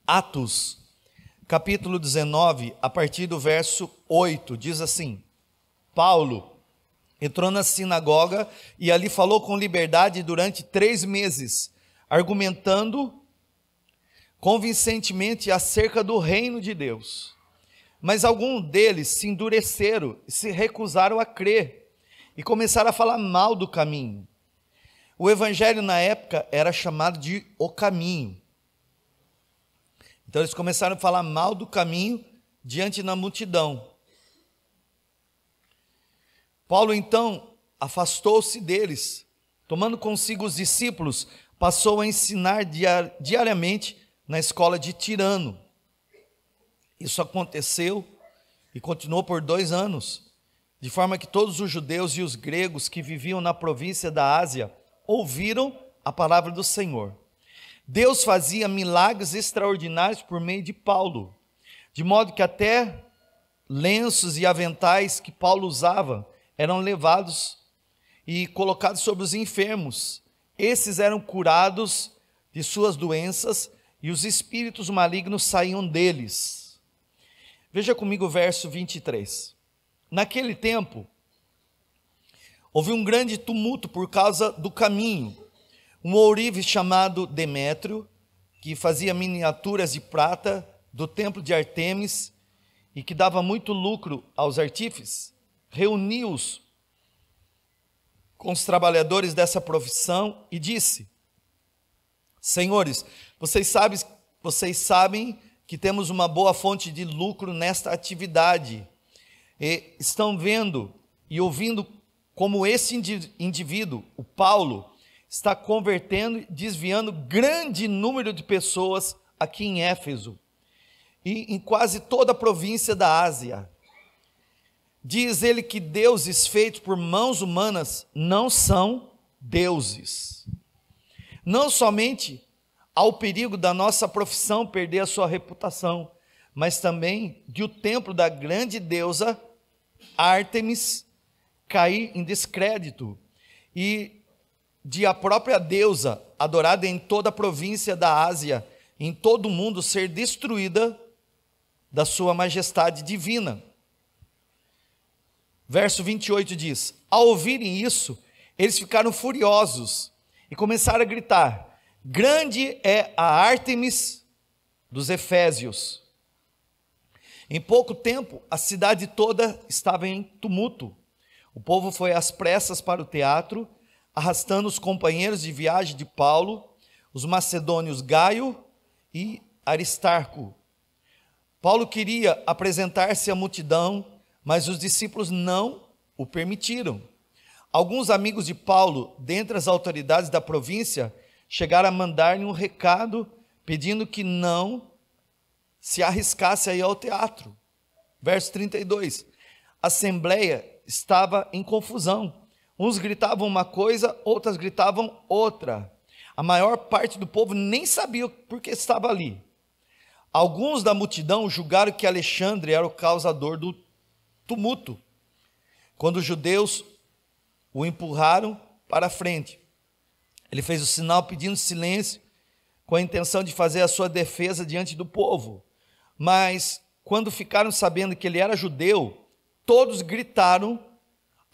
Atos, capítulo 19, a partir do verso 8, diz assim: Paulo entrou na sinagoga e ali falou com liberdade durante 3 meses, argumentando convincentemente acerca do reino de Deus. Mas alguns deles se endureceram e se recusaram a crer e começaram a falar mal do caminho. O evangelho na época era chamado de o caminho. Então eles começaram a falar mal do caminho diante da multidão. Paulo então afastou-se deles, tomando consigo os discípulos, passou a ensinar diariamente na escola de Tirano. Isso aconteceu e continuou por 2 anos, de forma que todos os judeus e os gregos que viviam na província da Ásia ouviram a palavra do Senhor. Deus fazia milagres extraordinários por meio de Paulo, de modo que até lenços e aventais que Paulo usava eram levados e colocados sobre os enfermos. Esses eram curados de suas doenças e os espíritos malignos saíam deles. Veja comigo o verso 23. Naquele tempo, houve um grande tumulto por causa do caminho. Um ourive chamado Demétrio, que fazia miniaturas de prata do templo de Artemis e que dava muito lucro aos artífices, reuniu-os com os trabalhadores dessa profissão e disse: Senhores, vocês sabem que temos uma boa fonte de lucro nesta atividade, e estão vendo e ouvindo como esse indivíduo, o Paulo, está convertendo e desviando grande número de pessoas aqui em Éfeso e em quase toda a província da Ásia. Diz ele que deuses feitos por mãos humanas não são deuses. Não somente há o perigo da nossa profissão perder a sua reputação, mas também de o templo da grande deusa Ártemis cair em descrédito e de a própria deusa, adorada em toda a província da Ásia, em todo o mundo, ser destruída da sua majestade divina. Verso 28 diz: ao ouvirem isso, eles ficaram furiosos e começaram a gritar: grande é a Ártemis dos Efésios. Em pouco tempo, a cidade toda estava em tumulto. O povo foi às pressas para o teatro, arrastando os companheiros de viagem de Paulo, os macedônios Gaio e Aristarco. Paulo queria apresentar-se à multidão, mas os discípulos não o permitiram. Alguns amigos de Paulo, dentre as autoridades da província, chegaram a mandar-lhe um recado, pedindo que não se arriscasse a ir ao teatro. Verso 32. A assembleia estava em confusão. Uns gritavam uma coisa, outras gritavam outra. A maior parte do povo nem sabia por que estava ali. Alguns da multidão julgaram que Alexandre era o causador do tumulto, quando os judeus o empurraram para a frente. Ele fez o sinal pedindo silêncio, com a intenção de fazer a sua defesa diante do povo. Mas, quando ficaram sabendo que ele era judeu, todos gritaram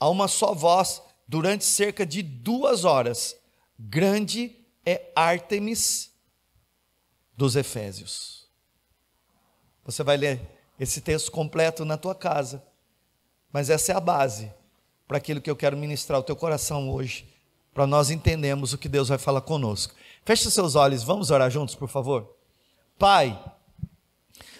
a uma só voz, durante cerca de 2 horas: grande é Ártemis dos Efésios. Você vai ler esse texto completo na tua casa, mas essa é a base para aquilo que eu quero ministrar ao teu coração hoje, para nós entendermos o que Deus vai falar conosco. Feche seus olhos, vamos orar juntos, por favor. Pai,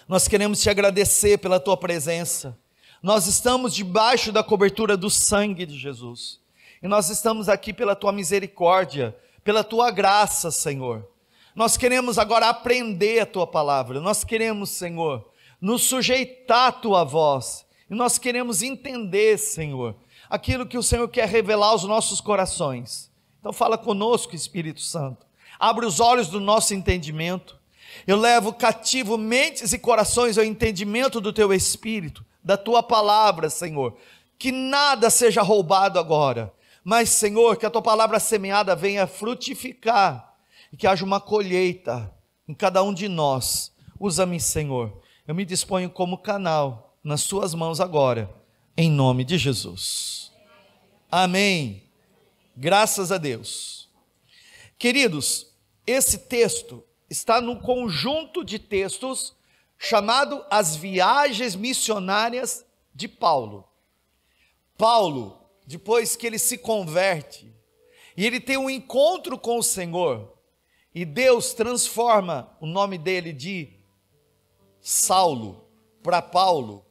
nós queremos te agradecer pela tua presença. Nós estamos debaixo da cobertura do sangue de Jesus. E nós estamos aqui pela tua misericórdia, pela tua graça, Senhor. Nós queremos agora aprender a tua palavra. Nós queremos, Senhor, nos sujeitar à tua voz. E nós queremos entender, Senhor, aquilo que o Senhor quer revelar aos nossos corações. Então fala conosco, Espírito Santo. Abre os olhos do nosso entendimento. Eu levo cativo mentes e corações ao entendimento do teu Espírito, da tua palavra, Senhor. Que nada seja roubado agora. Mas, Senhor, que a tua palavra semeada venha frutificar e que haja uma colheita em cada um de nós. Usa-me, Senhor. Eu me disponho como canal nas suas mãos agora, em nome de Jesus. Amém. Graças a Deus. Queridos, esse texto está num conjunto de textos chamado As Viagens Missionárias de Paulo. Paulo, depois que ele se converte, e ele tem um encontro com o Senhor, e Deus transforma o nome dele de Saulo para Paulo,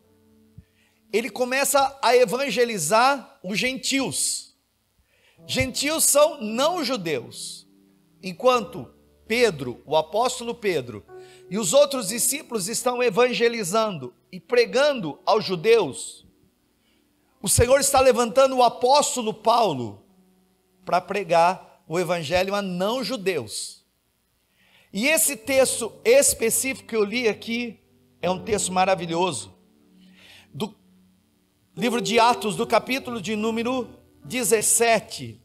ele começa a evangelizar os gentios. Gentios são não judeus, enquanto Pedro, o apóstolo Pedro, e os outros discípulos estão evangelizando e pregando aos judeus, o Senhor está levantando o apóstolo Paulo para pregar o evangelho a não judeus. E esse texto específico que eu li aqui é um texto maravilhoso, do livro de Atos, do capítulo de número 17,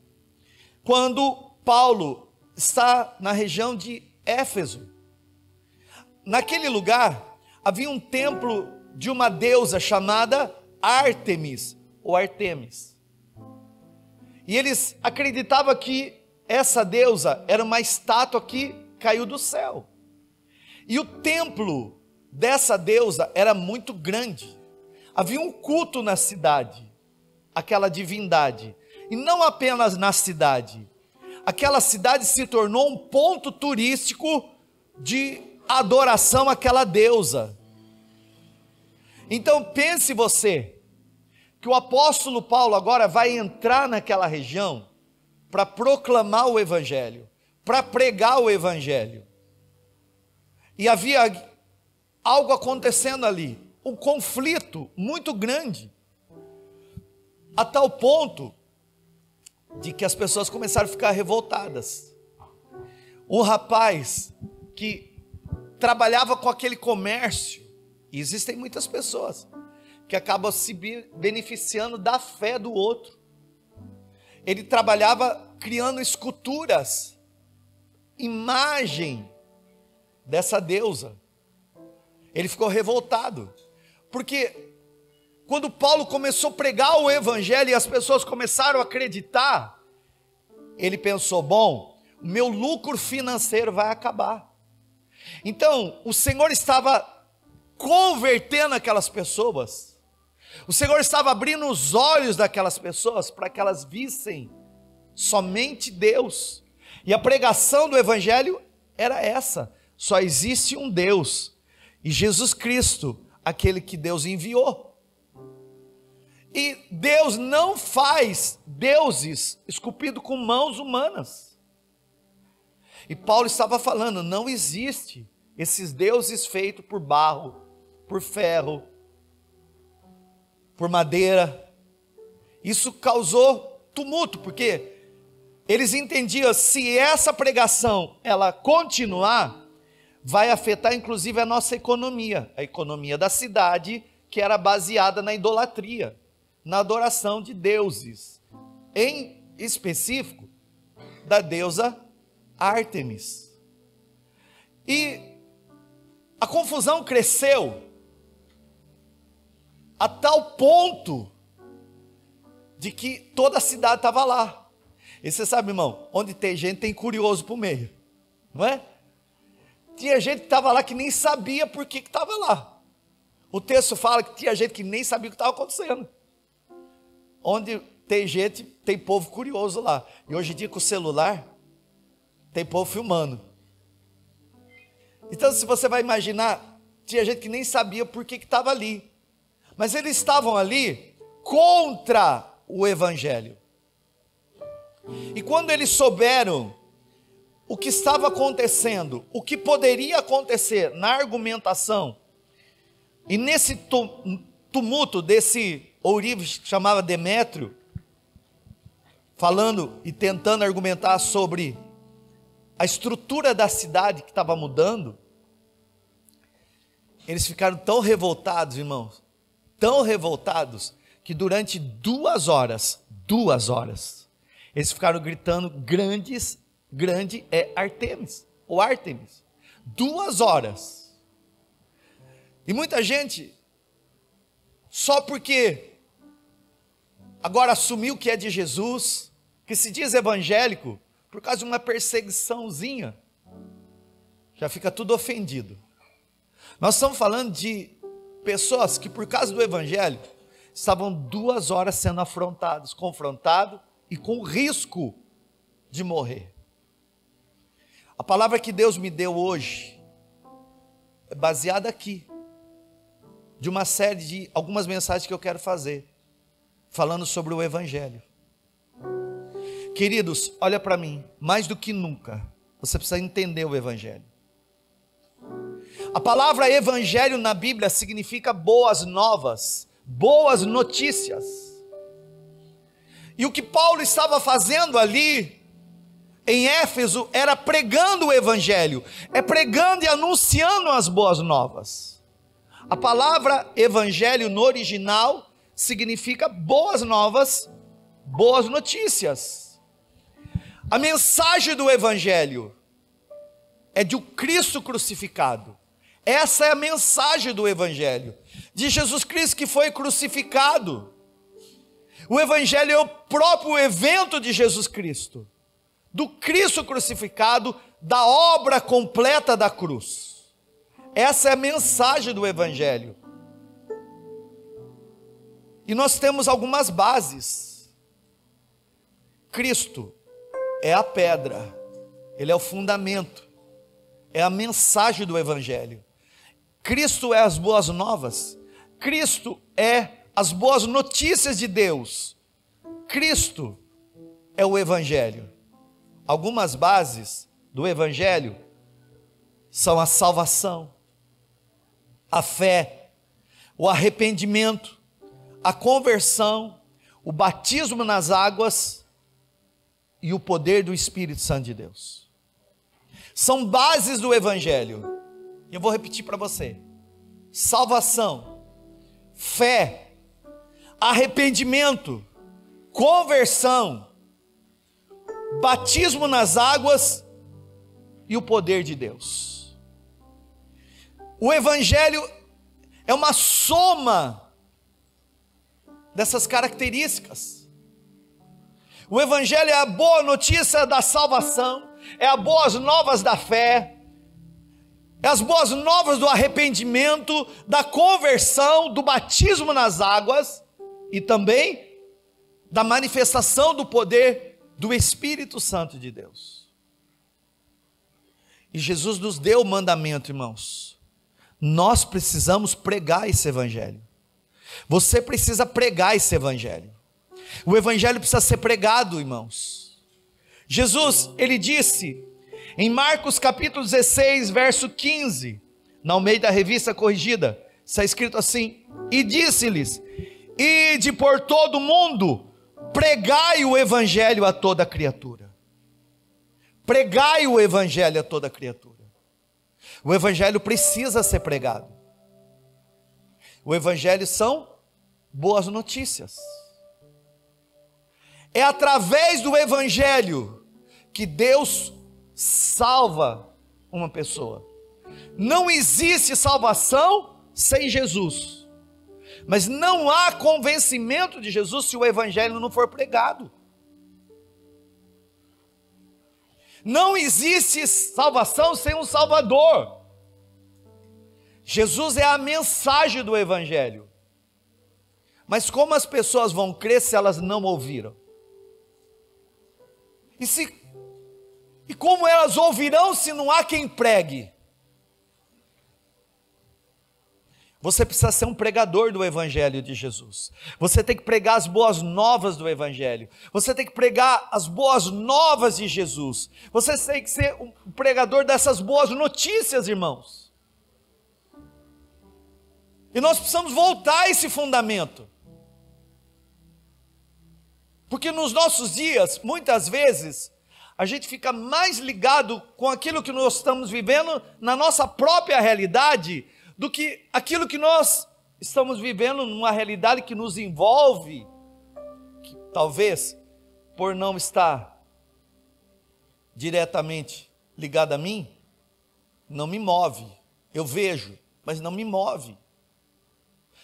quando Paulo está na região de Éfeso. Naquele lugar havia um templo de uma deusa chamada Ártemis ou Artemis. E eles acreditavam que essa deusa era uma estátua que caiu do céu. E o templo dessa deusa era muito grande. Havia um culto na cidade, aquela divindade. E não apenas na cidade. Aquela cidade se tornou um ponto turístico de adoração àquela deusa. Então pense você, que o apóstolo Paulo agora vai entrar naquela região para proclamar o evangelho, para pregar o evangelho. E havia algo acontecendo ali, um conflito muito grande, a tal ponto de que as pessoas começaram a ficar revoltadas. Um rapaz que trabalhava com aquele comércio, e existem muitas pessoas que acabam se beneficiando da fé do outro. Ele trabalhava criando esculturas, imagem dessa deusa. Ele ficou revoltado, porque quando Paulo começou a pregar o evangelho e as pessoas começaram a acreditar, ele pensou, bom, o meu lucro financeiro vai acabar. Então, o Senhor estava convertendo aquelas pessoas, o Senhor estava abrindo os olhos daquelas pessoas para que elas vissem somente Deus. E a pregação do evangelho era essa: só existe um Deus, e Jesus Cristo, aquele que Deus enviou. E Deus não faz deuses esculpidos com mãos humanas. E Paulo estava falando, não existe esses deuses feitos por barro, por ferro, por madeira. Isso causou tumulto, porque eles entendiam, se essa pregação ela continuar, vai afetar inclusive a nossa economia, a economia da cidade, que era baseada na idolatria, na adoração de deuses, em específico da deusa Ártemis. E a confusão cresceu a tal ponto de que toda a cidade estava lá. E você sabe, irmão, onde tem gente tem curioso por meio, não é? Tinha gente que estava lá que nem sabia por que estava lá. O texto fala que tinha gente que nem sabia o que estava acontecendo. Onde tem gente, tem povo curioso lá. E hoje em dia com o celular, tem povo filmando. Então se você vai imaginar, tinha gente que nem sabia por que estava ali. Mas eles estavam ali contra o evangelho. E quando eles souberam o que estava acontecendo, o que poderia acontecer na argumentação, e nesse tumulto desse ourives que chamava Demétrio, falando e tentando argumentar sobre a estrutura da cidade que estava mudando, eles ficaram tão revoltados, irmãos, tão revoltados, que durante 2 horas, eles ficaram gritando, grande é Artemis, ou Ártemis, 2 horas, E muita gente, só porque agora assumiu que é de Jesus, que se diz evangélico, por causa de uma perseguiçãozinha, já fica tudo ofendido. Nós estamos falando de pessoas que por causa do evangelho, estavam 2 horas sendo afrontados, confrontados e com risco de morrer. A palavra que Deus me deu hoje é baseada aqui, de uma série de algumas mensagens que eu quero fazer, falando sobre o evangelho. Queridos, olha para mim, mais do que nunca, você precisa entender o evangelho. A palavra evangelho na Bíblia significa boas novas, boas notícias. E o que Paulo estava fazendo ali em Éfeso era pregando o evangelho, é pregando e anunciando as boas novas. A palavra evangelho no original significa boas novas, boas notícias. A mensagem do evangelho é de um Cristo crucificado. Essa é a mensagem do evangelho, de Jesus Cristo que foi crucificado. O evangelho é o próprio evento de Jesus Cristo, do Cristo crucificado, da obra completa da cruz. Essa é a mensagem do evangelho. E nós temos algumas bases. Cristo é a pedra, Ele é o fundamento, é a mensagem do evangelho. Cristo é as boas novas, Cristo é as boas notícias de Deus, Cristo é o evangelho. Algumas bases do evangelho são a salvação, a fé, o arrependimento, a conversão, o batismo nas águas e o poder do Espírito Santo de Deus. São bases do evangelho. Eu vou repetir para você: salvação, fé, arrependimento, conversão, batismo nas águas e o poder de Deus. O evangelho é uma soma dessas características. O evangelho é a boa notícia da salvação, é as boas novas da fé, é as boas novas do arrependimento, da conversão, do batismo nas águas e também da manifestação do poder do Espírito Santo de Deus. E Jesus nos deu o mandamento, irmãos. Nós precisamos pregar esse evangelho. Você precisa pregar esse evangelho. O evangelho precisa ser pregado, irmãos. Jesus, ele disse em Marcos capítulo 16, verso 15, na Almeida Revista Corrigida, está escrito assim: e disse-lhes: ide por todo o mundo, pregai o evangelho a toda criatura. Pregai o evangelho a toda criatura. O evangelho precisa ser pregado. O evangelho são boas notícias. É através do evangelho que Deus salva uma pessoa. Não existe salvação sem Jesus. Mas não há convencimento de Jesus se o evangelho não for pregado. Não existe salvação sem um Salvador. Jesus é a mensagem do evangelho. Mas como as pessoas vão crer se elas não ouviram? E como elas ouvirão se não há quem pregue? Você precisa ser um pregador do evangelho de Jesus. Você tem que pregar as boas novas do evangelho. Você tem que pregar as boas novas de Jesus. Você tem que ser um pregador dessas boas notícias, irmãos. E nós precisamos voltar a esse fundamento. Porque nos nossos dias, muitas vezes, a gente fica mais ligado com aquilo que nós estamos vivendo na nossa própria realidade, do que aquilo que nós estamos vivendo numa realidade que nos envolve, que talvez, por não estar diretamente ligado a mim, não me move. Eu vejo, mas não me move.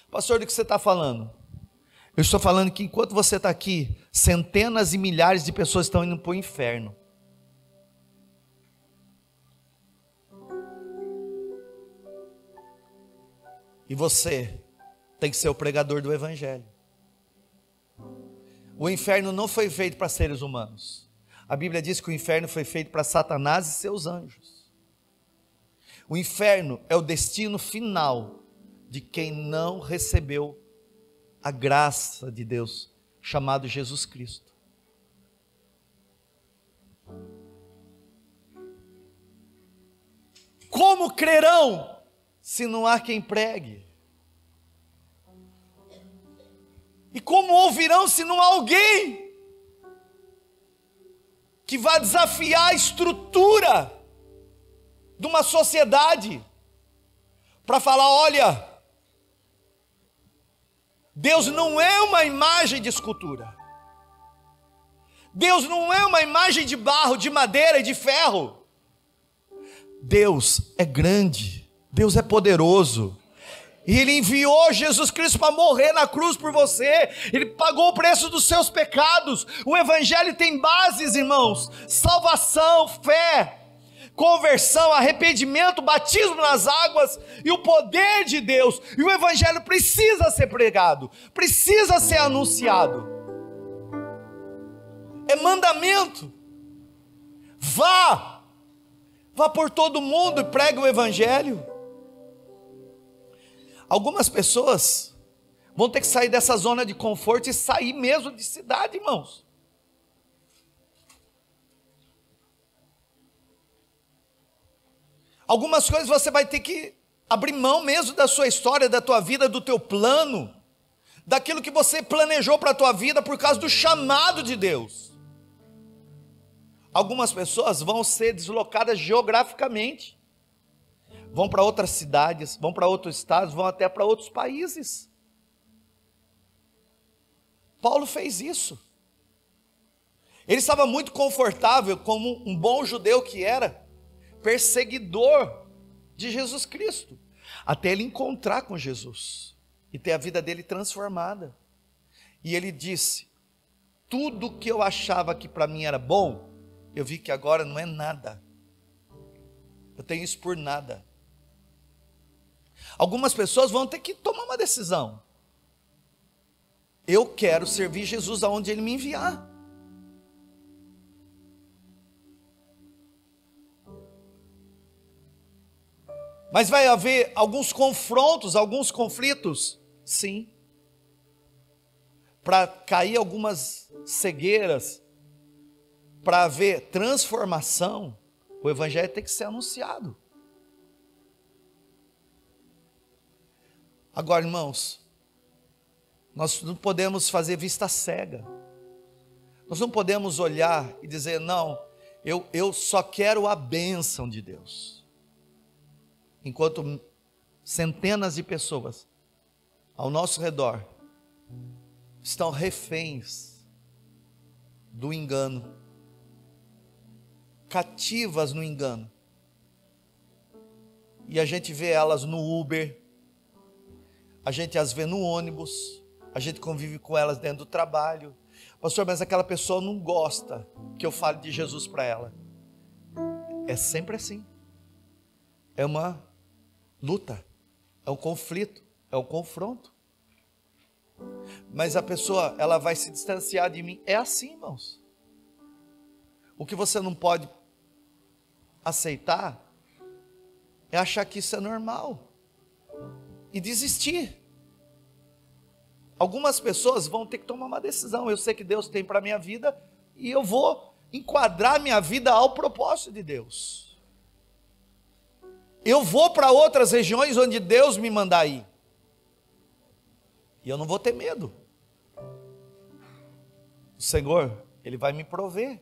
Pastor, do que você está falando? Eu estou falando que enquanto você está aqui, centenas e milhares de pessoas estão indo para o inferno. E você tem que ser o pregador do Evangelho. O inferno não foi feito para seres humanos. A Bíblia diz que o inferno foi feito para Satanás e seus anjos. O inferno é o destino final de quem não recebeu a graça de Deus, chamado Jesus Cristo. Como crerão se não há quem pregue? E como ouvirão se não há alguém que vá desafiar a estrutura de uma sociedade para falar: olha, Deus não é uma imagem de escultura, Deus não é uma imagem de barro, de madeira e de ferro. Deus é grande, Deus é poderoso, e Ele enviou Jesus Cristo para morrer na cruz por você. Ele pagou o preço dos seus pecados. O Evangelho tem bases, irmãos: salvação, fé, conversão, arrependimento, batismo nas águas e o poder de Deus. E o Evangelho precisa ser pregado, precisa ser anunciado. É mandamento. Vá por todo mundo e pregue o Evangelho. Algumas pessoas vão ter que sair dessa zona de conforto e sair mesmo de cidade, irmãos. Algumas coisas você vai ter que abrir mão mesmo da sua história, da tua vida, do teu plano, daquilo que você planejou para a tua vida por causa do chamado de Deus. Algumas pessoas vão ser deslocadas geograficamente, vão para outras cidades, vão para outros estados, vão até para outros países. Paulo fez isso. Ele estava muito confortável, como um bom judeu que era, perseguidor de Jesus Cristo, até ele encontrar com Jesus e ter a vida dele transformada. E ele disse: tudo que eu achava que para mim era bom, eu vi que agora não é nada. Eu tenho isso por nada. Algumas pessoas vão ter que tomar uma decisão. Eu quero servir Jesus aonde Ele me enviar. Mas vai haver alguns confrontos, alguns conflitos? Sim. Para cair algumas cegueiras, para haver transformação, o Evangelho tem que ser anunciado. Agora, irmãos, nós não podemos fazer vista cega. Nós não podemos olhar e dizer: não, eu só quero a bênção de Deus, enquanto centenas de pessoas ao nosso redor estão reféns do engano, cativas no engano, e a gente vê elas no Uber, a gente as vê no ônibus, a gente convive com elas dentro do trabalho. Pastor, mas aquela pessoa não gosta que eu fale de Jesus para ela. É sempre assim. É uma luta, é um conflito, é um confronto. Mas a pessoa, ela vai se distanciar de mim. É assim, irmãos. O que você não pode aceitar é achar que isso é normal e desistir. Algumas pessoas vão ter que tomar uma decisão. Eu sei que Deus tem para a minha vida e eu vou enquadrar minha vida ao propósito de Deus. Eu vou para outras regiões onde Deus me mandar ir. E eu não vou ter medo. O Senhor, Ele vai me prover.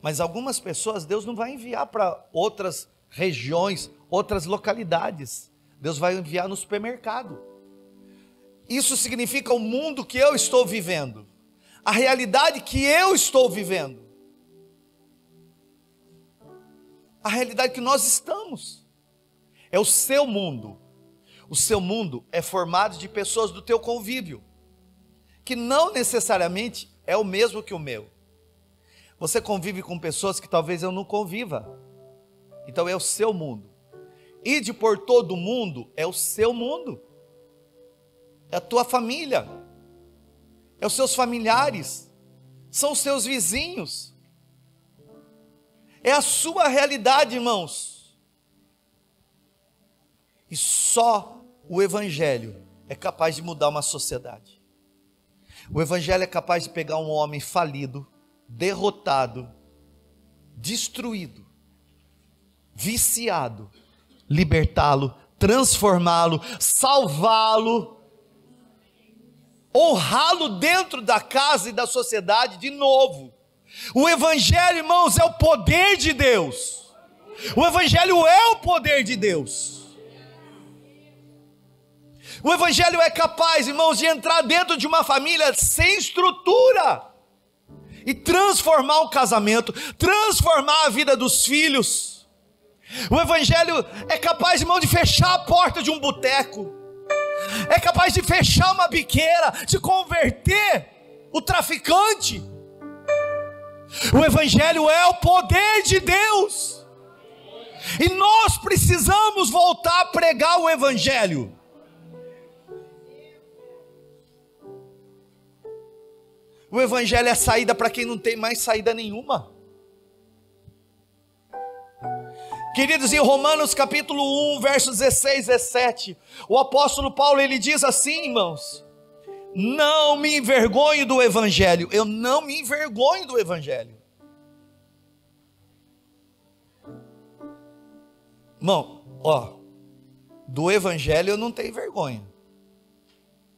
Mas algumas pessoas Deus não vai enviar para outras regiões, outras localidades. Deus vai enviar no supermercado. Isso significa o mundo que eu estou vivendo, a realidade que eu estou vivendo. a realidade que nós estamos. É o seu mundo. O seu mundo é formado de pessoas do teu convívio, que não necessariamente é o mesmo que o meu. Você convive com pessoas que talvez eu não conviva. Então é o seu mundo. Ide por todo o mundo é o seu mundo. É a tua família. É os seus familiares. São os seus vizinhos. É a sua realidade, irmãos. E só o Evangelho é capaz de mudar uma sociedade. O Evangelho é capaz de pegar um homem falido, derrotado, destruído, viciado, libertá-lo, transformá-lo, salvá-lo, honrá-lo dentro da casa e da sociedade de novo. O Evangelho, irmãos, é o poder de Deus. O Evangelho é o poder de Deus. O Evangelho é capaz, irmãos, de entrar dentro de uma família sem estrutura e transformar o casamento, transformar a vida dos filhos. O Evangelho é capaz, irmão, de fechar a porta de um boteco, é capaz de fechar uma biqueira, de converter o traficante. O Evangelho é o poder de Deus, e nós precisamos voltar a pregar o Evangelho. O Evangelho é a saída para quem não tem mais saída nenhuma. Queridos, em Romanos capítulo 1, versos 16 e 17, o apóstolo Paulo, ele diz assim, irmãos: não me envergonho do Evangelho. Eu não me envergonho do Evangelho. Irmão, do Evangelho eu não tenho vergonha.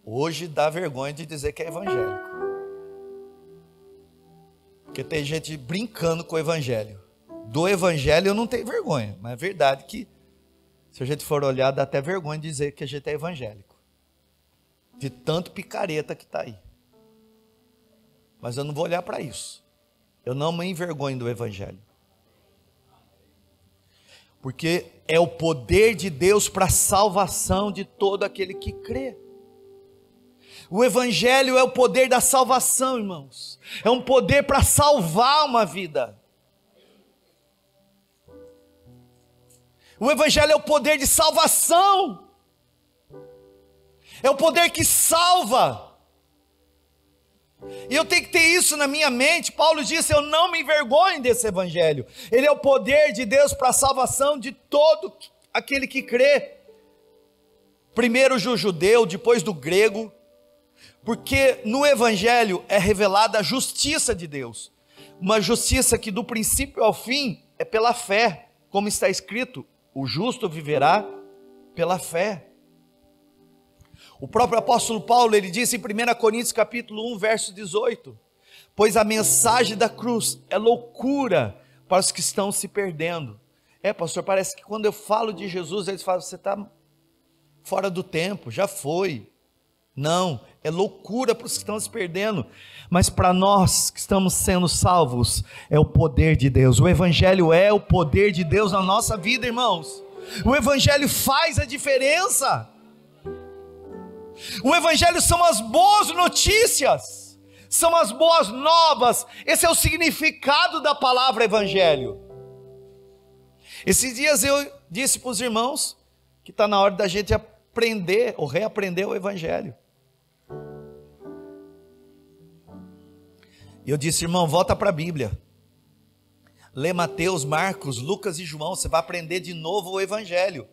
Hoje dá vergonha de dizer que é evangélico, porque tem gente brincando com o Evangelho. Do Evangelho eu não tenho vergonha, mas é verdade que, se a gente for olhar, dá até vergonha de dizer que a gente é evangélico, de tanto picareta que está aí. Mas eu não vou olhar para isso. Eu não me envergonho do Evangelho, porque é o poder de Deus para a salvação de todo aquele que crê. O Evangelho é o poder da salvação, irmãos. É um poder para salvar uma vida. O Evangelho é o poder de salvação. É o poder que salva. E eu tenho que ter isso na minha mente. Paulo disse: eu não me envergonho desse Evangelho. Ele é o poder de Deus para a salvação de todo aquele que crê. Primeiro do judeu, depois do grego. Porque no Evangelho é revelada a justiça de Deus. Uma justiça que do princípio ao fim é pela fé. Como está escrito: o justo viverá pela fé. O próprio apóstolo Paulo, ele disse em 1 Coríntios capítulo 1, verso 18: pois a mensagem da cruz é loucura para os que estão se perdendo. Pastor, parece que quando eu falo de Jesus, eles falam: você está fora do tempo, já foi. Não, é loucura para os que estão se perdendo, mas para nós que estamos sendo salvos, é o poder de Deus. O Evangelho é o poder de Deus na nossa vida, irmãos. O Evangelho faz a diferença. O Evangelho são as boas notícias, são as boas novas. Esse é o significado da palavra Evangelho. Esses dias eu disse para os irmãos que está na hora da gente aprender ou reaprender o Evangelho. E eu disse: irmão, volta para a Bíblia, lê Mateus, Marcos, Lucas e João, você vai aprender de novo o Evangelho,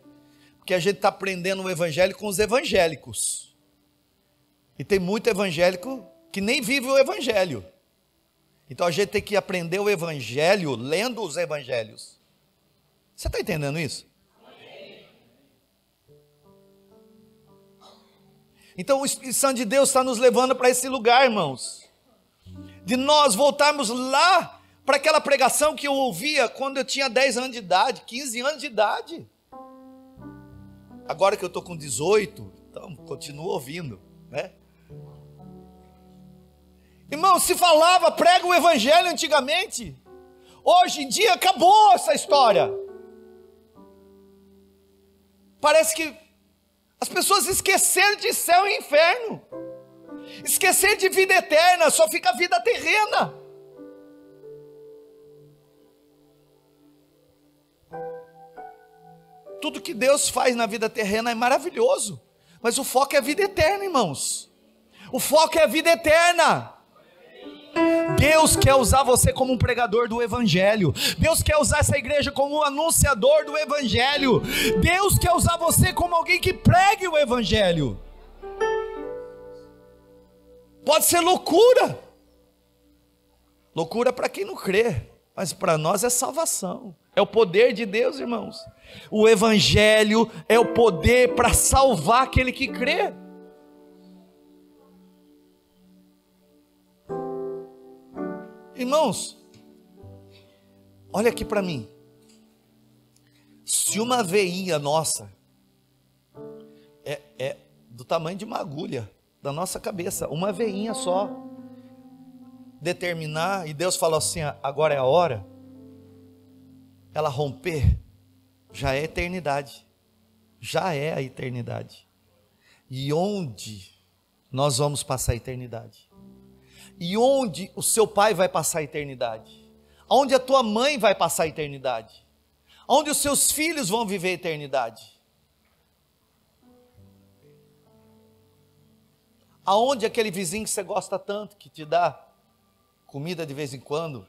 porque a gente está aprendendo o Evangelho com os evangélicos, e tem muito evangélico que nem vive o Evangelho. Então a gente tem que aprender o Evangelho lendo os Evangelhos. Você está entendendo isso? Então o Espírito Santo de Deus está nos levando para esse lugar, irmãos, de nós voltarmos lá para aquela pregação que eu ouvia quando eu tinha 10 anos de idade, 15 anos de idade. Agora que eu estou com 18, então continuo ouvindo, né? Irmão, se falava, prega o Evangelho antigamente. Hoje em dia acabou essa história. Parece que as pessoas esqueceram de céu e inferno, esqueceram de vida eterna, só fica a vida terrena. Tudo que Deus faz na vida terrena é maravilhoso, mas o foco é a vida eterna, irmãos. O foco é a vida eterna. Deus quer usar você como um pregador do Evangelho. Deus quer usar essa igreja como um anunciador do Evangelho. Deus quer usar você como alguém que pregue o Evangelho. Pode ser loucura. Loucura para quem não crê, mas para nós é salvação. É o poder de Deus, irmãos. O Evangelho é o poder para salvar aquele que crê. Irmãos, olha aqui para mim. Se uma veinha nossa é do tamanho de uma agulha da nossa cabeça, uma veinha só, determinar, e Deus falou assim, agora é a hora, ela romper, já é eternidade, já é a eternidade. E onde nós vamos passar a eternidade? E onde o seu pai vai passar a eternidade? Onde a tua mãe vai passar a eternidade? Onde os seus filhos vão viver a eternidade? Aonde aquele vizinho que você gosta tanto, que te dá comida de vez em quando,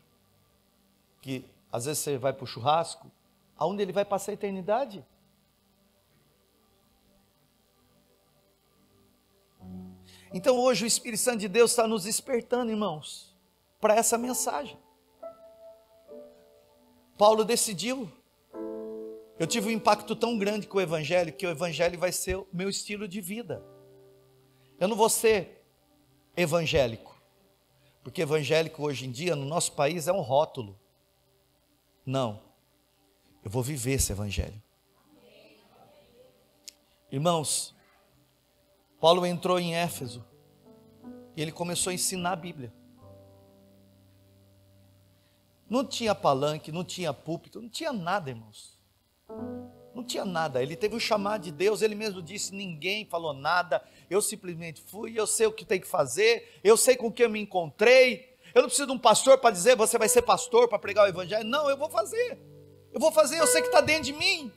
que às vezes você vai para o churrasco, aonde ele vai passar a eternidade? Então hoje o Espírito Santo de Deus está nos despertando, irmãos, para essa mensagem. Paulo decidiu. Eu tive um impacto tão grande com o Evangelho, que o Evangelho vai ser o meu estilo de vida. Eu não vou ser evangélico, porque evangélico hoje em dia no nosso país é um rótulo. Não, eu vou viver esse Evangelho. Irmãos, Paulo entrou em Éfeso e ele começou a ensinar a Bíblia. Não tinha palanque, não tinha púlpito, não tinha nada, irmãos. Não tinha nada. Ele teve um chamado de Deus, ele mesmo disse, ninguém falou nada, eu simplesmente fui, eu sei o que tem que fazer, eu sei com quem eu me encontrei, eu não preciso de um pastor para dizer, você vai ser pastor para pregar o Evangelho. Não, eu vou fazer, eu sei que está dentro de mim.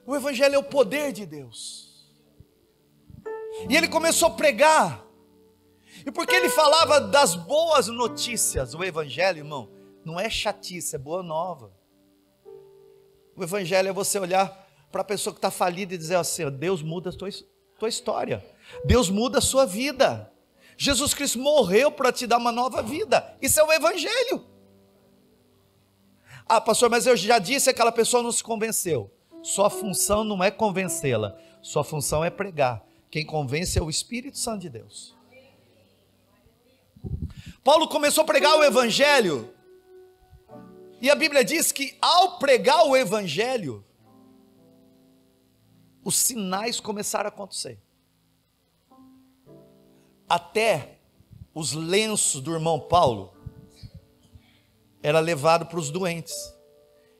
O Evangelho é o poder de Deus. E ele começou a pregar. E porque ele falava das boas notícias, o Evangelho, irmão, não é chatice, é boa nova. O Evangelho é você olhar para a pessoa que está falida e dizer assim, Deus muda a tua história. Deus muda a sua vida. Jesus Cristo morreu para te dar uma nova vida. Isso é o Evangelho. Ah, pastor, mas eu já disse, aquela pessoa não se convenceu. Sua função não é convencê-la, sua função é pregar. Quem convence é o Espírito Santo de Deus. Paulo começou a pregar o Evangelho, e a Bíblia diz que ao pregar o Evangelho, os sinais começaram a acontecer. Até os lenços do irmão Paulo era levado para os doentes.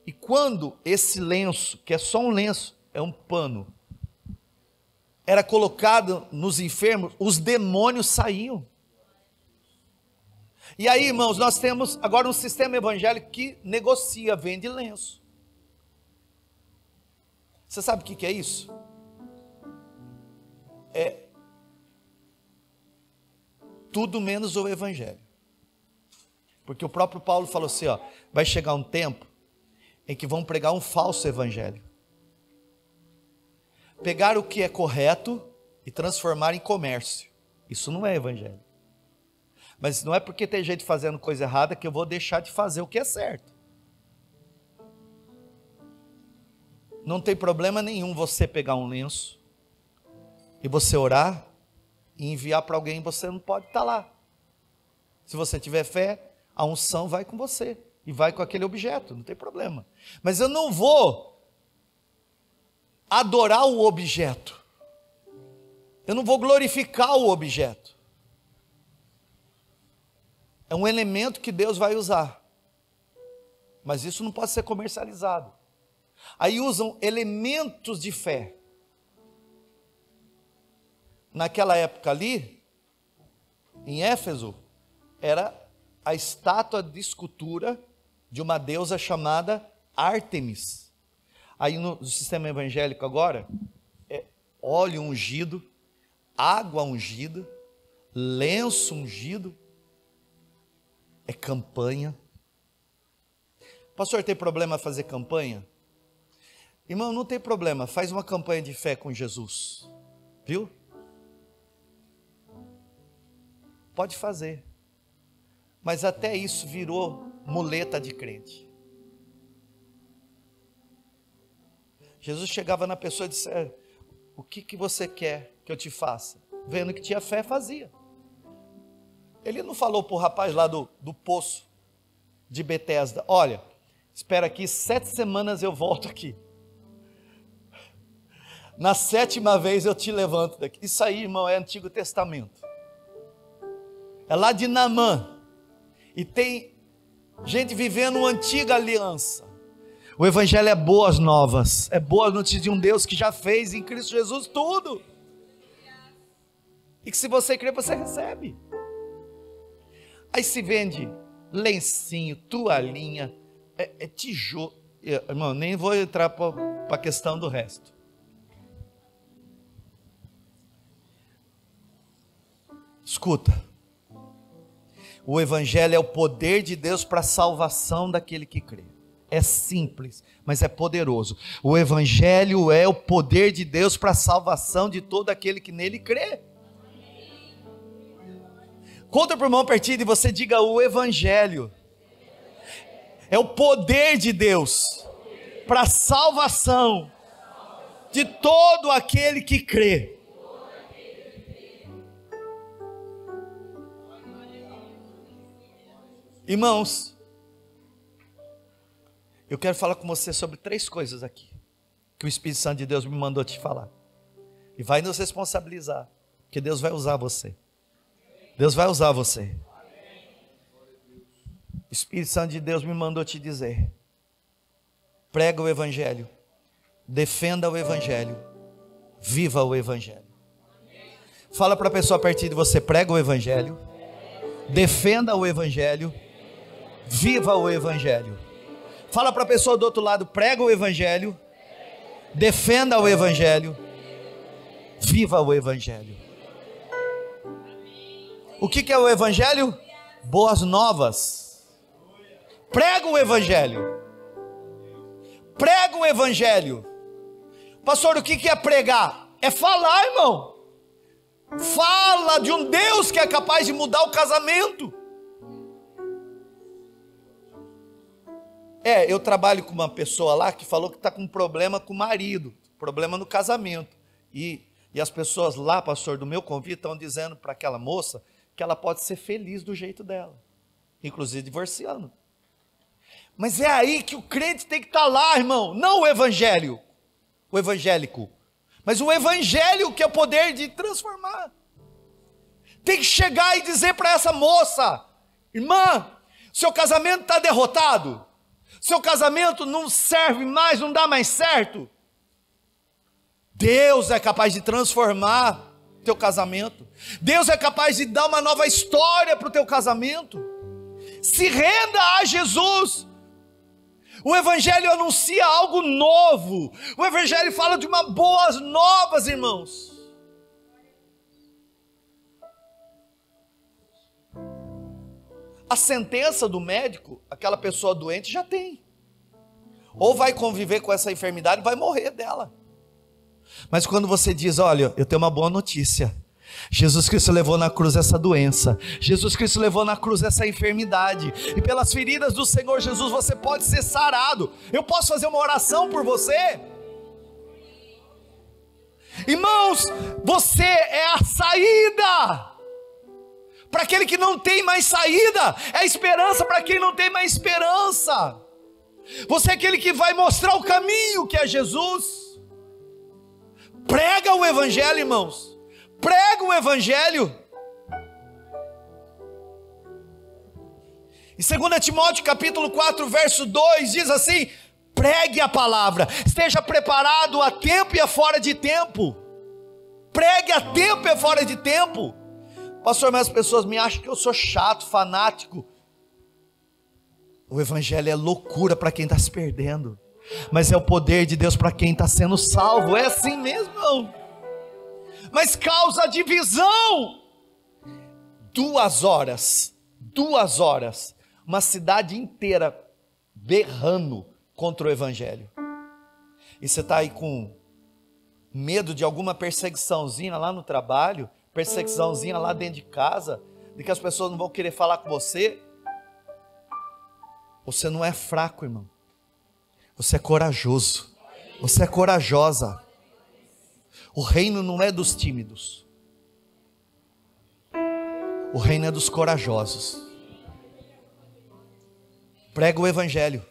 E quando esse lenço, que é só um lenço, é um pano, era colocado nos enfermos, os demônios saíam. E aí, irmãos, nós temos agora um sistema evangélico que negocia, vende lenço. Você sabe o que é isso? É tudo menos o Evangelho. Porque o próprio Paulo falou assim, vai chegar um tempo em que vão pregar um falso evangelho. Pegar o que é correto e transformar em comércio. Isso não é evangelho. Mas não é porque tem gente fazendo coisa errada que eu vou deixar de fazer o que é certo. Não tem problema nenhum você pegar um lenço e você orar e enviar para alguém, você não pode estar lá. Se você tiver fé, a unção vai com você e vai com aquele objeto, não tem problema. Mas eu não vou adorar o objeto. Eu não vou glorificar o objeto. É um elemento que Deus vai usar. mas isso não pode ser comercializado. Aí usam elementos de fé. Naquela época ali, em Éfeso, era a estátua de escultura de uma deusa chamada Ártemis. Aí no sistema evangélico agora, é óleo ungido, água ungida, lenço ungido, é campanha. Pastor, tem problema fazer campanha? Irmão, não tem problema, faz uma campanha de fé com Jesus, viu? Pode fazer, mas até isso virou muleta de crente. Jesus chegava na pessoa e disse: o que você quer que eu te faça? Vendo que tinha fé, fazia. Ele não falou para o rapaz lá do poço de Betesda: olha, espera aqui, 7 semanas eu volto aqui. Na 7ª vez eu te levanto daqui. Isso aí, irmão, é Antigo Testamento. É lá de Naamã. E tem gente vivendo uma antiga aliança. O evangelho é boas novas. É boa notícia de um Deus que já fez em Cristo Jesus tudo. E que se você crer, você recebe. Aí se vende lencinho, toalhinha, tijolo. Irmão, nem vou entrar para a questão do resto. Escuta, o evangelho é o poder de Deus para a salvação daquele que crê. É simples, mas é poderoso. O evangelho é o poder de Deus para a salvação de todo aquele que nele crê. Conta para o irmão pertinho e você diga: o evangelho é o poder de Deus para a salvação de todo aquele que crê. Irmãos, eu quero falar com você sobre 3 coisas aqui, que o Espírito Santo de Deus me mandou te falar, e vai nos responsabilizar, porque Deus vai usar você, Deus vai usar você. O Espírito Santo de Deus me mandou te dizer: prega o evangelho, defenda o evangelho, viva o evangelho. Fala para a pessoa pertinho de você: prega o evangelho, defenda o evangelho, viva o evangelho. Fala para a pessoa do outro lado: prega o evangelho, defenda o evangelho, viva o evangelho. O que é o evangelho? Boas novas. Prega o evangelho, prega o evangelho. Pastor, o que é pregar? É falar, irmão. Fala de um Deus que é capaz de mudar o casamento. Eu trabalho com uma pessoa lá que falou que está com um problema com o marido, problema no casamento. E as pessoas lá, pastor, do meu convite, estão dizendo para aquela moça que ela pode ser feliz do jeito dela, inclusive divorciando. Mas é aí que o crente tem que estar lá, irmão. Não o evangelho, o evangélico, mas o evangelho, que é o poder de transformar. Tem que chegar e dizer para essa moça: irmã, seu casamento está derrotado, seu casamento não serve mais, não dá mais certo. Deus é capaz de transformar teu casamento. Deus é capaz de dar uma nova história para o teu casamento. Se renda a Jesus. O evangelho anuncia algo novo. O evangelho fala de uma boas novas, irmãos. A sentença do médico, aquela pessoa doente já tem. Ou vai conviver com essa enfermidade, vai morrer dela. Mas quando você diz: olha, eu tenho uma boa notícia, Jesus Cristo levou na cruz essa doença, Jesus Cristo levou na cruz essa enfermidade, e pelas feridas do Senhor Jesus você pode ser sarado. Eu posso fazer uma oração por você? Irmãos, você é a saída para aquele que não tem mais saída, é a esperança para quem não tem mais esperança. Você é aquele que vai mostrar o caminho, que é Jesus. Prega o evangelho, irmãos. Prega o evangelho. E 2 Timóteo capítulo 4, verso 2, diz assim: pregue a palavra, esteja preparado a tempo e a fora de tempo. Pregue a tempo e a fora de tempo. Pastor, mas as pessoas me acham que eu sou chato, fanático. O evangelho é loucura para quem está se perdendo, mas é o poder de Deus para quem está sendo salvo. É assim mesmo, não? Mas causa divisão. 2 horas, uma cidade inteira berrando contra o evangelho. E você está aí com medo de alguma perseguiçãozinha lá no trabalho, perseguiçãozinha lá dentro de casa, de que as pessoas não vão querer falar com você. Você não é fraco, irmão. Você é corajoso. Você é corajosa. O reino não é dos tímidos. O reino é dos corajosos. Prega o evangelho.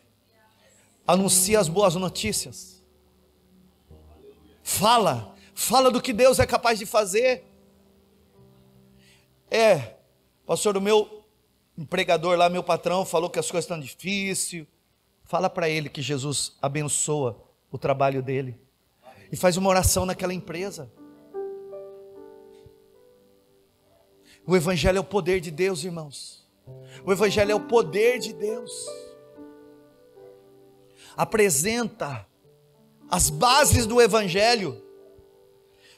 Anuncia as boas notícias. Fala do que Deus é capaz de fazer. Pastor, o meu empregador lá, meu patrão, falou que as coisas estão difíceis. Fala para ele que Jesus abençoa o trabalho dele. E faz uma oração naquela empresa. O evangelho é o poder de Deus, irmãos. O evangelho é o poder de Deus. Apresenta as bases do evangelho.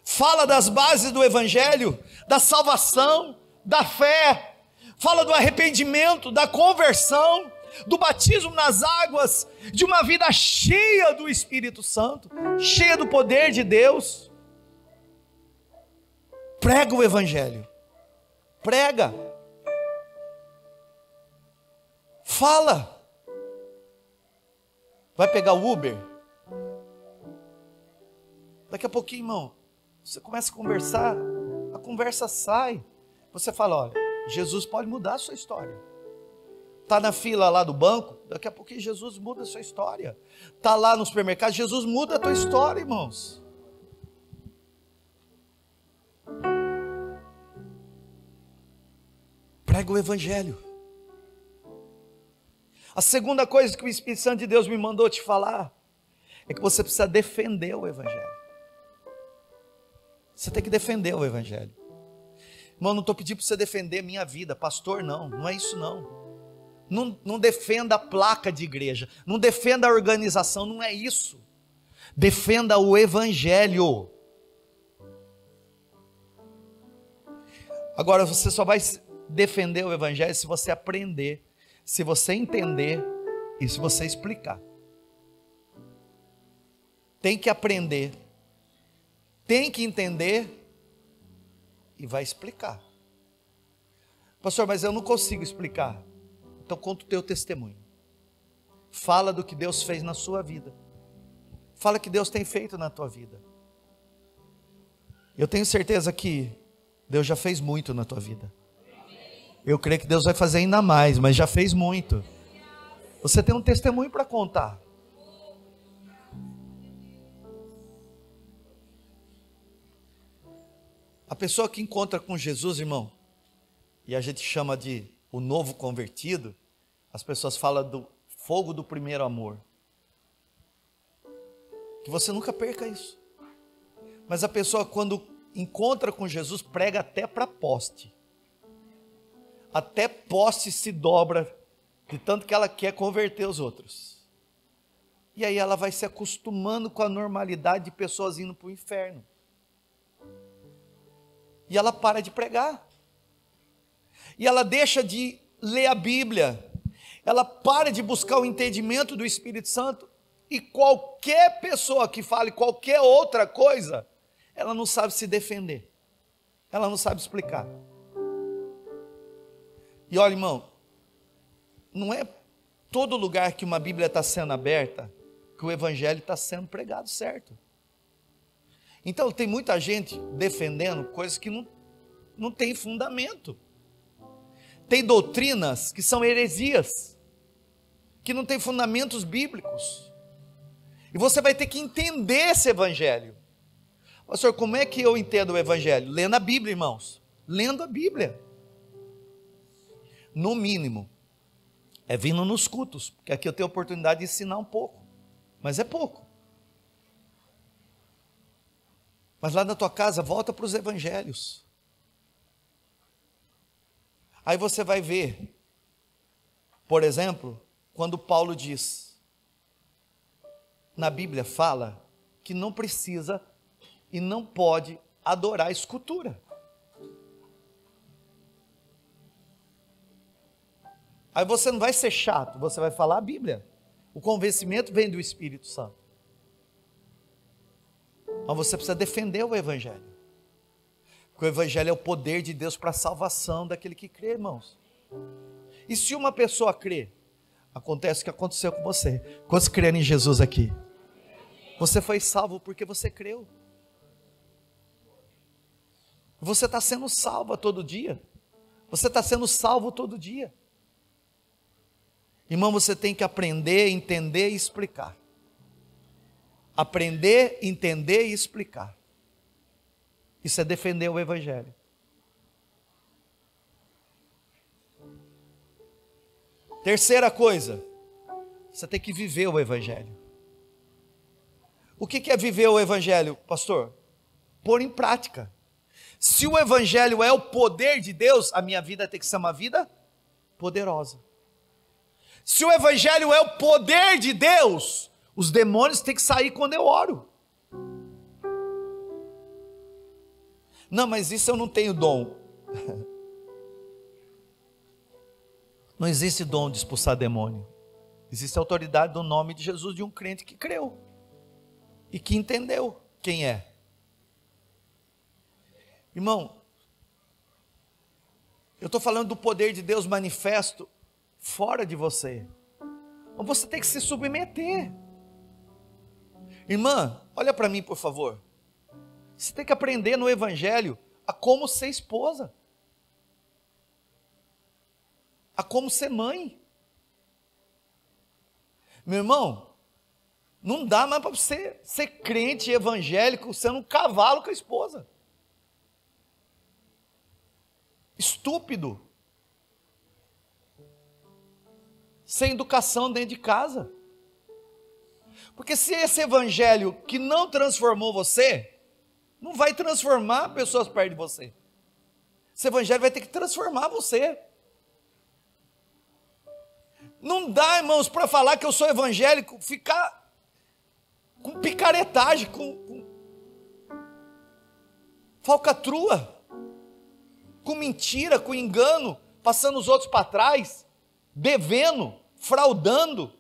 Fala das bases do evangelho, da salvação, da fé. Fala do arrependimento, da conversão, do batismo nas águas, de uma vida cheia do Espírito Santo, cheia do poder de Deus. Prega o evangelho. Prega. Fala. Vai pegar o Uber? Daqui a pouquinho, irmão, você começa a conversar, a conversa sai. Você fala: olha, Jesus pode mudar a sua história. Está na fila lá do banco, daqui a pouquinho Jesus muda a sua história. Está lá no supermercado, Jesus muda a tua história, irmãos. Prega o evangelho. A segunda coisa que o Espírito Santo de Deus me mandou te falar é que você precisa defender o evangelho. Você tem que defender o evangelho. Irmão, não estou pedindo para você defender minha vida, pastor, não é isso não. Não defenda a placa de igreja, não defenda a organização, não é isso. Defenda o evangelho. Agora você só vai defender o evangelho se você aprender, se você entender e se você explicar. Tem que aprender, tem que entender e vai explicar. Pastor, mas eu não consigo explicar. Então conta o teu testemunho. Fala do que Deus fez na sua vida. Fala o que Deus tem feito na tua vida. Eu tenho certeza que Deus já fez muito na tua vida. Eu creio que Deus vai fazer ainda mais, mas já fez muito. Você tem um testemunho para contar. A pessoa que encontra com Jesus, irmão, e a gente chama de o novo convertido, as pessoas falam do fogo do primeiro amor. Que você nunca perca isso. Mas a pessoa, quando encontra com Jesus, prega até para poste. Até poste se dobra, de tanto que ela quer converter os outros. E aí ela vai se acostumando com a normalidade de pessoas indo para o inferno. E ela para de pregar. E ela deixa de ler a Bíblia. Ela para de buscar o entendimento do Espírito Santo. E qualquer pessoa que fale qualquer outra coisa, ela não sabe se defender. Ela não sabe explicar. E olha, irmão, não é todo lugar que uma Bíblia está sendo aberta que o Evangelho está sendo pregado certo. Então tem muita gente defendendo coisas que não tem fundamento. Tem doutrinas que são heresias, que não tem fundamentos bíblicos. E você vai ter que entender esse Evangelho. Pastor, como é que eu entendo o Evangelho? Lendo a Bíblia, irmãos. Lendo a Bíblia. No mínimo, é vindo nos cultos, porque aqui eu tenho a oportunidade de ensinar um pouco, mas é pouco. Mas lá na tua casa, volta para os evangelhos. Aí você vai ver, por exemplo, quando Paulo diz, na Bíblia fala, que não precisa e não pode adorar escultura. Aí você não vai ser chato, você vai falar a Bíblia. O convencimento vem do Espírito Santo. Mas você precisa defender o Evangelho. Porque o Evangelho é o poder de Deus para a salvação daquele que crê, irmãos. E se uma pessoa crê, acontece o que aconteceu com você. Quantos creram em Jesus aqui? Você foi salvo porque você creu. Você está sendo salvo todo dia. Você está sendo salvo todo dia. Irmão, você tem que aprender, entender e explicar. Aprender, entender e explicar. Isso é defender o Evangelho. Terceira coisa, você tem que viver o Evangelho. O que é viver o Evangelho, pastor? Pôr em prática. Se o Evangelho é o poder de Deus, a minha vida tem que ser uma vida poderosa. Se o Evangelho é o poder de Deus, os demônios têm que sair quando eu oro. Não, mas isso eu não tenho dom. Não existe dom de expulsar demônio. Existe autoridade no nome de Jesus, de um crente que creu e que entendeu quem é. Irmão, eu estou falando do poder de Deus manifesto fora de você. Mas você tem que se submeter. Irmã, olha para mim, por favor. Você tem que aprender no Evangelho a como ser esposa, a como ser mãe. Meu irmão, não dá mais para você ser crente evangélico sendo um cavalo com a esposa. Estúpido. Sem educação dentro de casa. Porque se esse evangelho que não transformou você, não vai transformar pessoas perto de você. Esse evangelho vai ter que transformar você. Não dá, irmãos, para falar que eu sou evangélico, ficar com picaretagem, com falcatrua, com mentira, com engano, passando os outros para trás, devendo, fraudando,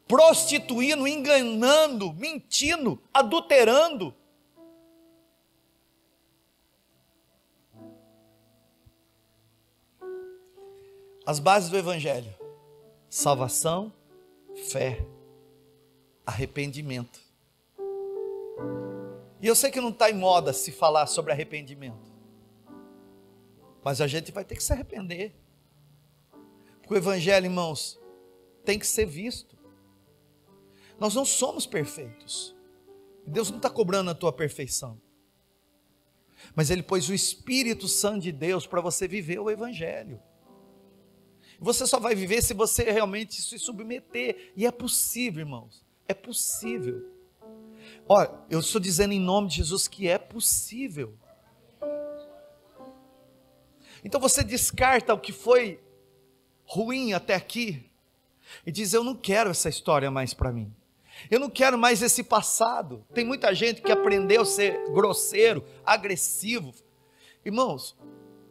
prostituindo, enganando, mentindo, adulterando. As bases do Evangelho: salvação, fé, arrependimento. E eu sei que não está em moda se falar sobre arrependimento, mas a gente vai ter que se arrepender. Porque o Evangelho, irmãos, tem que ser visto. Nós não somos perfeitos. Deus não está cobrando a tua perfeição. Mas Ele pôs o Espírito Santo de Deus para você viver o Evangelho. Você só vai viver se você realmente se submeter. E é possível, irmãos. É possível. Olha, eu estou dizendo em nome de Jesus que é possível. Então você descarta o que foi ruim até aqui e diz: eu não quero essa história mais para mim. Eu não quero mais esse passado. Tem muita gente que aprendeu a ser grosseiro, agressivo. Irmãos,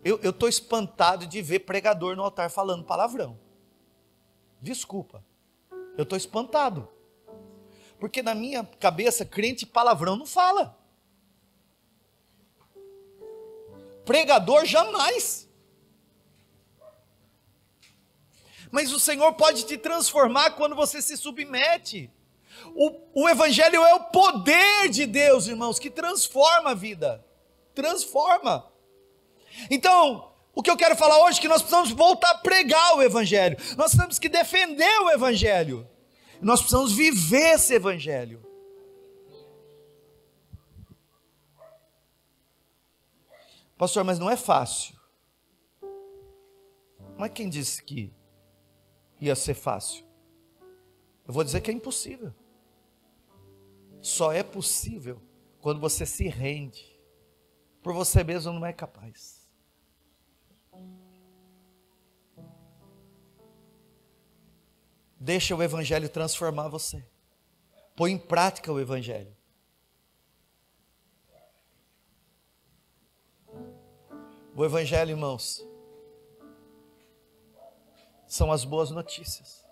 eu estou espantado de ver pregador no altar falando palavrão. Desculpa, eu estou espantado. Porque na minha cabeça, crente palavrão não fala. Pregador jamais. Mas o Senhor pode te transformar quando você se submete. O Evangelho é o poder de Deus, irmãos, que transforma a vida. Transforma. Então, o que eu quero falar hoje é que nós precisamos voltar a pregar o Evangelho. Nós temos que defender o Evangelho. Nós precisamos viver esse Evangelho. Pastor, mas não é fácil. Mas quem disse que ia ser fácil. Eu vou dizer que é impossível. Só é possível quando você se rende. Por você mesmo não é capaz. Deixa o Evangelho transformar você. Põe em prática o Evangelho. O Evangelho, irmãos, são as boas notícias.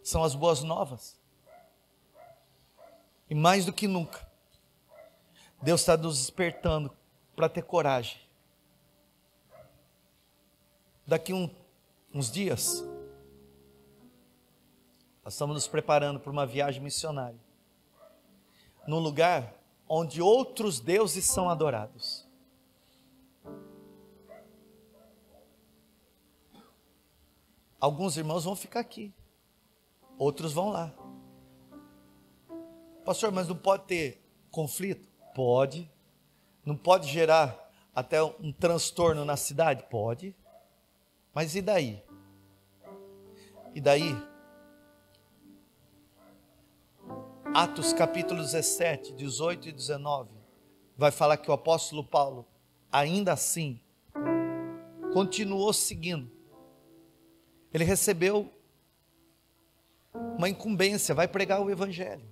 São as boas novas. E mais do que nunca, Deus está nos despertando para ter coragem. Daqui uns dias, nós estamos nos preparando para uma viagem missionária, num lugar onde outros deuses são adorados. Alguns irmãos vão ficar aqui, outros vão lá. Pastor, mas não pode ter conflito? Pode. Não pode gerar até um transtorno na cidade? Pode. Mas e daí? E daí? Atos capítulo 17, 18 e 19, vai falar que o apóstolo Paulo, ainda assim, continuou seguindo. Ele recebeu uma incumbência, vai pregar o Evangelho,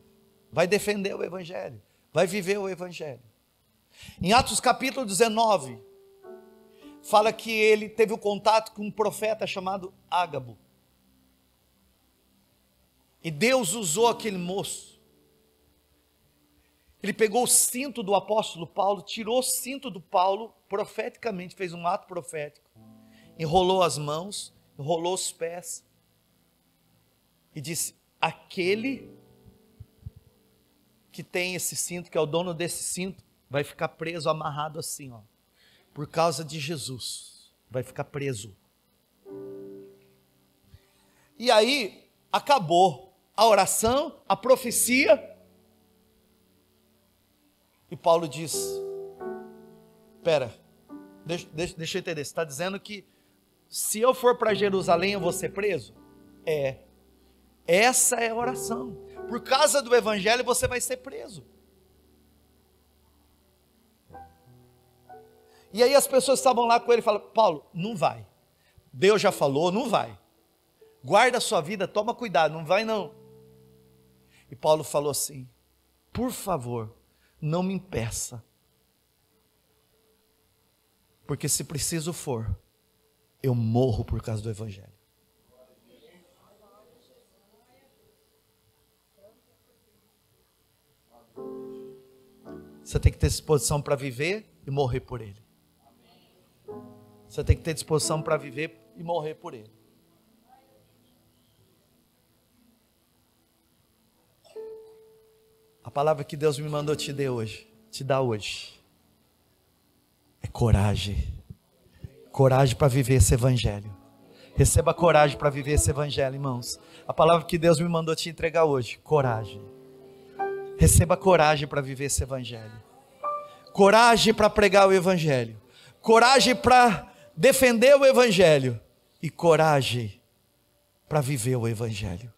vai defender o Evangelho, vai viver o Evangelho. Em Atos capítulo 19, fala que ele teve o contato com um profeta chamado Ágabo. E Deus usou aquele moço. Ele pegou o cinto do apóstolo Paulo, tirou o cinto do Paulo, profeticamente, fez um ato profético, enrolou as mãos, enrolou os pés, e disse: aquele que tem esse cinto, que é o dono desse cinto, vai ficar preso, amarrado assim, ó, por causa de Jesus, vai ficar preso. E aí, acabou a oração, a profecia, e Paulo diz: espera, deixa eu entender, você está dizendo que se eu for para Jerusalém eu vou ser preso? Essa é a oração. Por causa do Evangelho você vai ser preso. E aí as pessoas estavam lá com ele e falaram: Paulo, não vai. Deus já falou, não vai. Guarda a sua vida, toma cuidado, não vai não. E Paulo falou assim: por favor, não me impeça. Porque se preciso for, eu morro por causa do Evangelho. Você tem que ter disposição para viver e morrer por Ele. Você tem que ter disposição para viver e morrer por Ele. A palavra que Deus me mandou te dar hoje, é coragem. Coragem para viver esse Evangelho. Receba coragem para viver esse Evangelho, irmãos. A palavra que Deus me mandou te entregar hoje, coragem. Receba coragem para viver esse Evangelho. Coragem para pregar o Evangelho. Coragem para defender o Evangelho. E coragem para viver o Evangelho.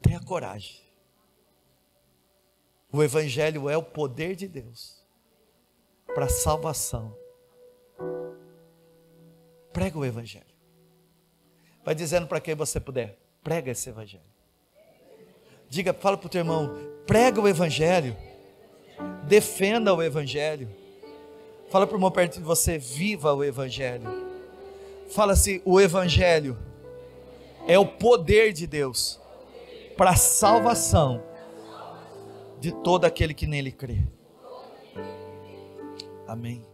Tenha coragem. O Evangelho é o poder de Deus para a salvação. Prega o Evangelho. Vai dizendo para quem você puder: prega esse Evangelho. Diga, fala para o teu irmão: prega o Evangelho. Defenda o Evangelho. Fala para o irmão perto de você: viva o Evangelho. Fala assim: o Evangelho é o poder de Deus para a salvação de todo aquele que nele crê. Amém.